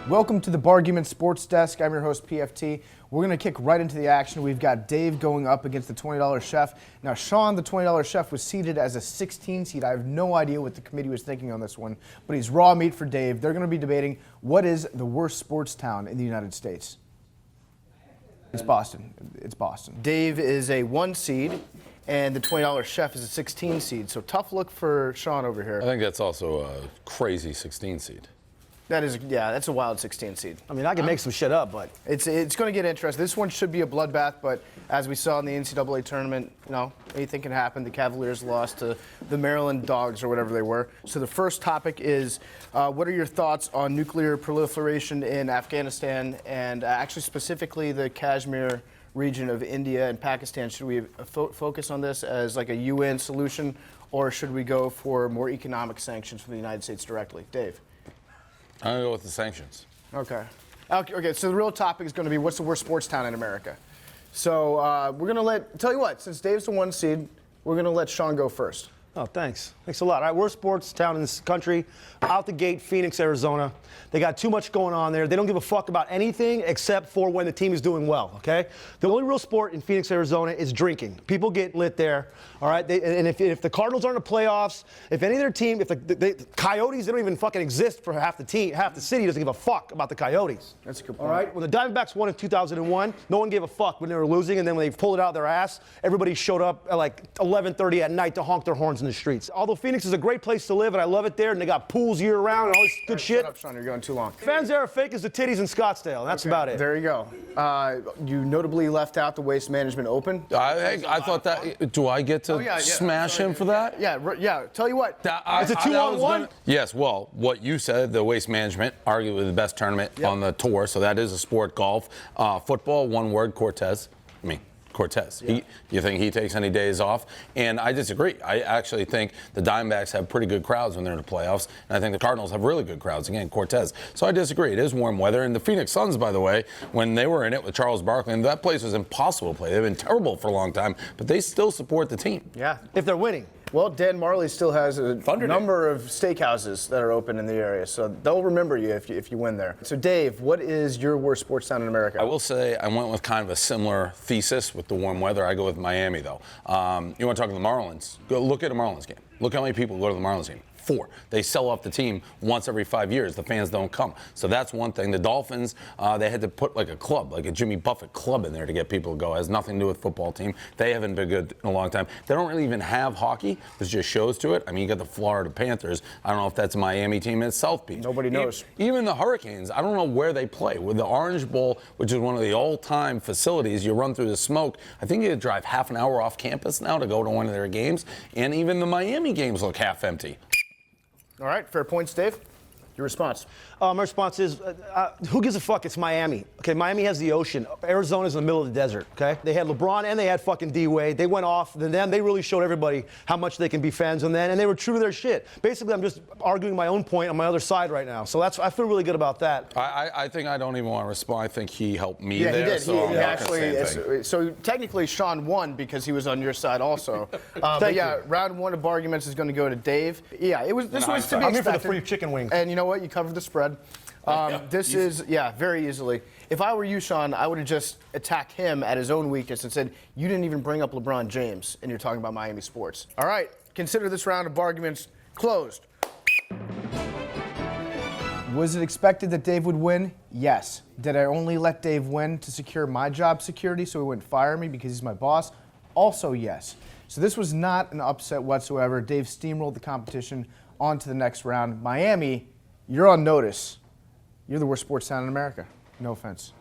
Welcome to the Barguments Sports Desk. I'm your host, PFT. We're going to kick right into the action. We've got Dave going up against the $20 Chef. Now, Sean, the $20 Chef, was seeded as a 16 seed. I have no idea what the committee was thinking on this one, but he's raw meat for Dave. They're going to be debating what is the worst sports town in the United States. It's Boston. It's Boston. Dave is a 1 seed, and the $20 Chef is a 16 seed. So tough look for Sean over here. I think that's also a crazy 16 seed. That is, yeah, that's a wild 16 seed. I mean, I can make some shit up, but It's going to get interesting. This one should be a bloodbath, but as we saw in the NCAA tournament, you know, anything can happen. The Cavaliers lost to the Maryland Dogs or whatever they were. So the first topic is, what are your thoughts on nuclear proliferation in Afghanistan and actually specifically the Kashmir region of India and Pakistan? Should we focus on this as like a UN solution, or should we go for more economic sanctions from the United States directly? Dave? I'm going to go with the sanctions. Okay. Okay, so the real topic is going to be what's the worst sports town in America. So we're going to tell you what, since Dave's the 1 seed, we're going to let Sean go first. oh, thanks. Thanks a lot. All right, worst sports town in this country, out the gate, Phoenix, Arizona. They got too much going on there. They don't give a fuck about anything except for when the team is doing well, okay? The only real sport in Phoenix, Arizona is drinking. People get lit there, all right? And if the Cardinals aren't in the playoffs, if any of their team, if the Coyotes, they don't even fucking exist for half the team, half the city doesn't give a fuck about the Coyotes. That's a good point. All right? When the Diamondbacks won in 2001, no one gave a fuck when they were losing, and then when they pulled it out of their ass, everybody showed up at like 11:30 at night to honk their horns in the streets. Although Phoenix is a great place to live, and I love it there, and they got pools year-round and all this good shit. Shut up, Sean, you're going too long. Fans there are fake as the titties in Scottsdale, and that's about it. There you go. You notably left out the Waste Management Open. I thought that. Do I get to smash him for that? Yeah. Tell you what. It's a 2-on-1? Yes, well, what you said, the Waste Management, arguably the best tournament on the tour, so that is a sport. Golf. Football, one word, Cortez. Yeah. You think he takes any days off? And I disagree. I actually think the Diamondbacks have pretty good crowds when they're in the playoffs, and I think the Cardinals have really good crowds. Again, Cortez. So I disagree. It is warm weather. And the Phoenix Suns, by the way, when they were in it with Charles Barkley, and that place was impossible to play. They've been terrible for a long time, but they still support the team. Yeah. If they're winning. Well, Dan Marley still has a number of steakhouses that are open in the area, so they'll remember you if you win there. So, Dave, what is your worst sports town in America? I will say I went with kind of a similar thesis with the warm weather. I go with Miami, though. You want to talk to the Marlins? Go look at a Marlins game. Look how many people go to the Marlins game. 4. They sell off the team once every 5 years. The fans don't come. So that's one thing. The Dolphins, they had to put like a club, like a Jimmy Buffett club in there to get people to go. It has nothing to do with football team. They haven't been good in a long time. They don't really even have hockey. There's just shows to it. I mean, you got the Florida Panthers. I don't know if that's a Miami team. It's South Beach. Nobody knows. Even the Hurricanes, I don't know where they play. With the Orange Bowl, which is one of the all-time facilities, you run through the smoke. I think you drive half an hour off campus now to go to one of their games. And even the Miami games look half empty. All right, fair points, Dave. Your response? My response is, who gives a fuck? It's Miami. Okay, Miami has the ocean. Arizona's in the middle of the desert, okay? They had LeBron and they had fucking D-Wade. They went off. Then they really showed everybody how much they can be fans and they were true to their shit. Basically, I'm just arguing my own point on my other side right now. So I feel really good about that. I think I don't even want to respond. I think he helped me there. Yeah, he did. So he actually, so technically Sean won because he was on your side also. But yeah, round 1 of Barguments is going to go to Dave. Yeah, this was to be expected. I'm here for the free chicken wings. And you know what? You covered the spread. This is, very easily. If I were you, Sean, I would have just attacked him at his own weakness and said, you didn't even bring up LeBron James, and you're talking about Miami sports. All right, consider this round of Barguments closed. Was it expected that Dave would win? Yes. Did I only let Dave win to secure my job security so he wouldn't fire me because he's my boss? Also, yes. So this was not an upset whatsoever. Dave steamrolled the competition on to the next round. Miami, you're on notice. You're the worst sports town in America. No offense.